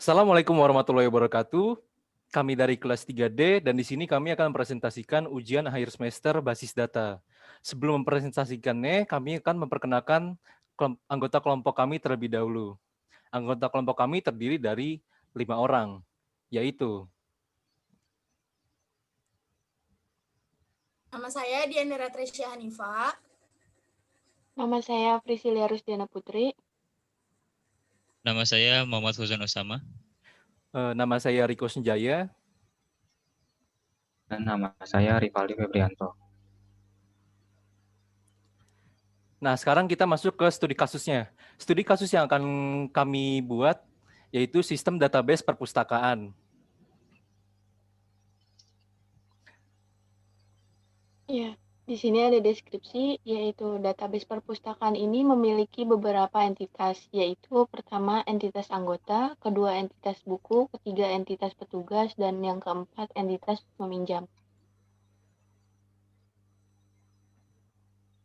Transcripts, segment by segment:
Assalamualaikum warahmatullahi wabarakatuh. Kami dari kelas 3D dan di sini kami akan mempresentasikan ujian akhir semester basis data. Sebelum mempresentasikannya, kami akan memperkenalkan anggota kelompok kami terlebih dahulu. Anggota kelompok kami terdiri dari 5 orang, yaitu Nama saya Diandra Tresya Hanifa. Nama saya Priscilia Rusdiana Putri. Nama saya Muhammad Huzan Osama. nama saya Riko Senjaya. Dan nama saya Rivaldi Febrianto. Nah, sekarang kita masuk ke studi kasusnya. Studi kasus yang akan kami buat yaitu sistem database perpustakaan. Ya, di sini ada deskripsi, yaitu database perpustakaan ini memiliki beberapa entitas, yaitu pertama entitas anggota, kedua entitas buku, ketiga entitas petugas, dan yang keempat entitas peminjam.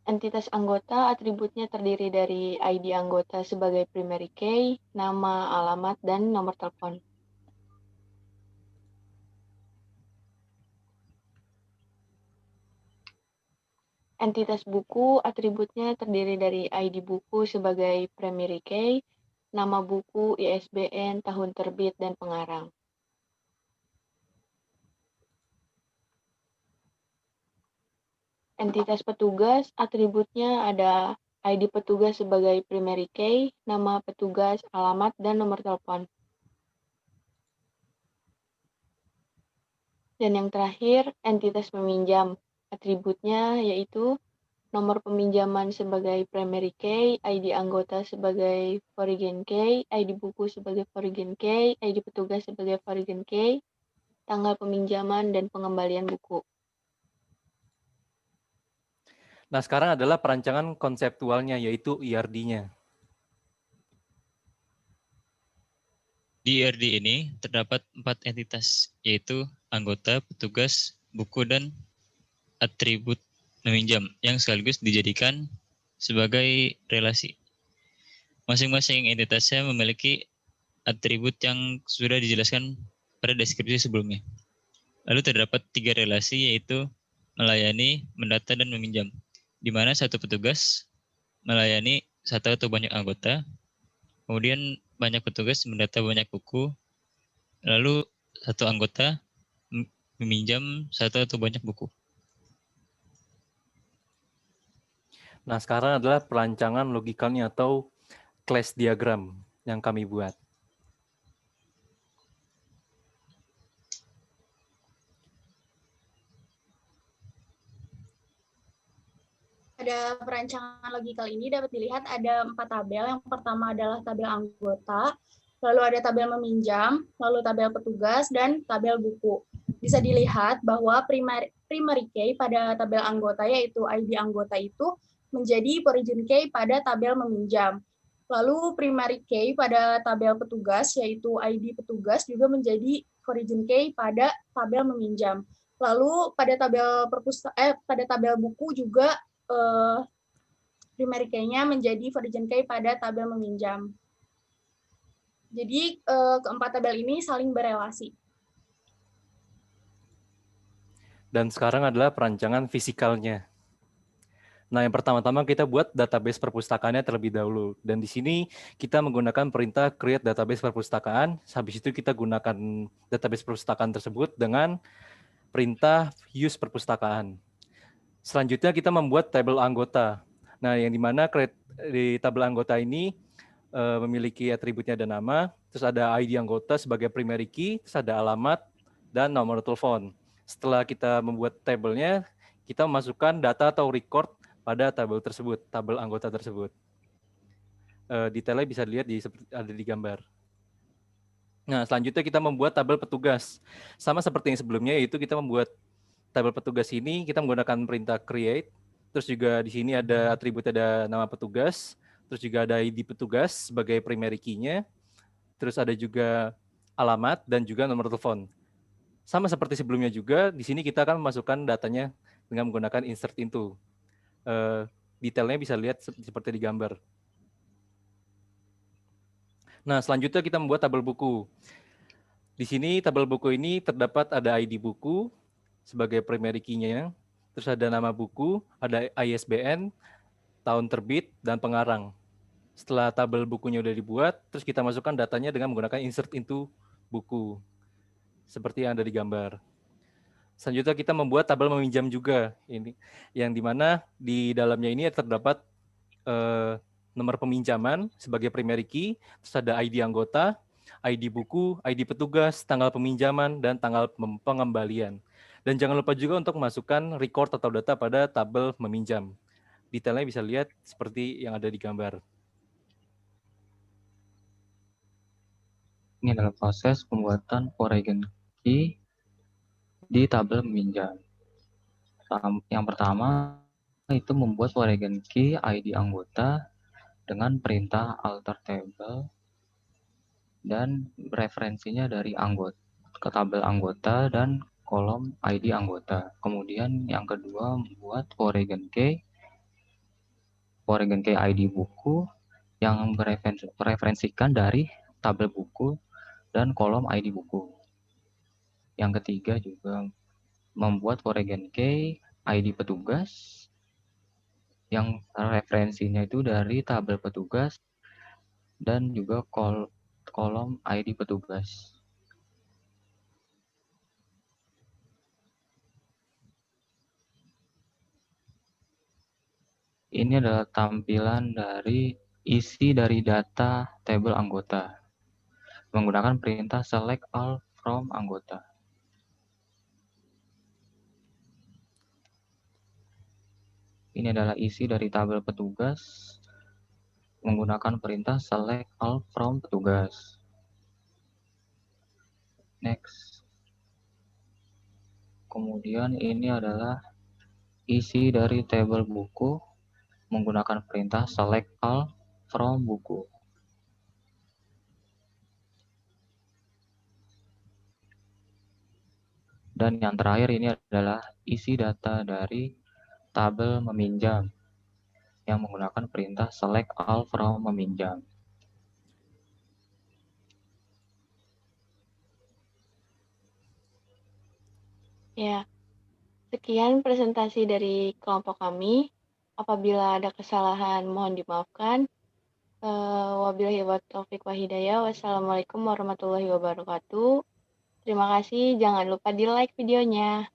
Entitas anggota atributnya terdiri dari ID anggota sebagai primary key, nama, alamat, dan nomor telepon. Entitas buku atributnya terdiri dari ID buku sebagai primary key, nama buku, ISBN, tahun terbit, dan pengarang. Entitas petugas atributnya ada ID petugas sebagai primary key, nama petugas, alamat, dan nomor telepon. Dan yang terakhir, entitas peminjam atributnya yaitu nomor peminjaman sebagai primary key, ID anggota sebagai foreign key, ID buku sebagai foreign key, ID petugas sebagai foreign key, tanggal peminjaman dan pengembalian buku. Nah, sekarang adalah perancangan konseptualnya, yaitu IRD-nya. Di IRD ini terdapat 4 entitas, yaitu anggota, petugas, buku, dan atribut meminjam yang sekaligus dijadikan sebagai relasi. Masing-masing entitasnya memiliki atribut yang sudah dijelaskan pada deskripsi sebelumnya. Lalu terdapat 3 relasi, yaitu melayani, mendata, dan meminjam, di mana satu petugas melayani satu atau banyak anggota, kemudian banyak petugas mendata banyak buku, lalu satu anggota meminjam satu atau banyak buku. Nah, sekarang adalah perancangan logikanya atau class diagram yang kami buat. Pada perancangan logikal ini dapat dilihat ada 4 tabel. Yang pertama adalah tabel anggota, lalu ada tabel meminjam, lalu tabel petugas, dan tabel buku. Bisa dilihat bahwa primary key pada tabel anggota yaitu ID anggota itu menjadi origin key pada tabel meminjam. Lalu primary key pada tabel petugas yaitu ID petugas juga menjadi origin key pada tabel meminjam. Lalu pada tabel buku juga primary key-nya menjadi origin key pada tabel meminjam. Jadi keempat tabel ini saling berelasi. Dan sekarang adalah perancangan fisikalnya. Nah, yang pertama-tama kita buat database perpustakaannya terlebih dahulu. Dan di sini kita menggunakan perintah create database perpustakaan. Habis itu kita gunakan database perpustakaan tersebut dengan perintah use perpustakaan. Selanjutnya kita membuat tabel anggota. Nah, yang dimana di tabel anggota ini memiliki atributnya ada nama, terus ada ID anggota sebagai primary key, terus ada alamat, dan nomor telepon. Setelah kita membuat tabelnya, kita memasukkan data atau record pada tabel tersebut, tabel anggota tersebut. Detailnya bisa dilihat ada di gambar. Nah, selanjutnya kita membuat tabel petugas. Sama seperti yang sebelumnya, yaitu kita membuat tabel petugas ini, kita menggunakan perintah create, terus juga di sini ada atribut, ada nama petugas, terus juga ada ID petugas sebagai primary key-nya, terus ada juga alamat dan juga nomor telepon. Sama seperti sebelumnya juga, di sini kita akan memasukkan datanya dengan menggunakan insert into. Detailnya bisa lihat seperti di gambar. Nah, selanjutnya kita membuat tabel buku. Di sini tabel buku ini terdapat ada ID buku sebagai primary key-nya, terus ada nama buku, ada ISBN, tahun terbit, dan pengarang. Setelah tabel bukunya udah dibuat, terus kita masukkan datanya dengan menggunakan insert into buku, seperti yang ada di gambar. Selanjutnya kita membuat tabel meminjam juga, ini yang dimana di dalamnya ini terdapat nomor peminjaman sebagai primary key, terus ada ID anggota, ID buku, ID petugas, tanggal peminjaman, dan tanggal pengembalian. Dan jangan lupa juga untuk memasukkan record atau data pada tabel meminjam. Detailnya bisa lihat seperti yang ada di gambar. Ini adalah proses pembuatan foreign key di tabel meminjam. Yang pertama itu membuat foreign key ID anggota dengan perintah alter table dan referensinya dari anggota ke tabel anggota dan kolom ID anggota. Kemudian yang kedua membuat foreign key ID buku yang mereferensikan dari tabel buku dan kolom ID buku. Yang ketiga juga membuat foreign key ID petugas yang referensinya itu dari tabel petugas dan juga kolom ID petugas. Ini adalah tampilan dari isi dari data tabel anggota menggunakan perintah select all from anggota. Ini adalah isi dari tabel petugas menggunakan perintah select all from petugas. Next. Kemudian ini adalah isi dari tabel buku menggunakan perintah select all from buku. Dan yang terakhir ini adalah isi data dari tabel meminjam yang menggunakan perintah select all from meminjam. Ya, sekian presentasi dari kelompok kami. Apabila ada kesalahan, mohon dimaafkan. Wabillahi taufiq wa hidayah. Wassalamualaikum warahmatullahi wabarakatuh. Terima kasih. Jangan lupa di like videonya.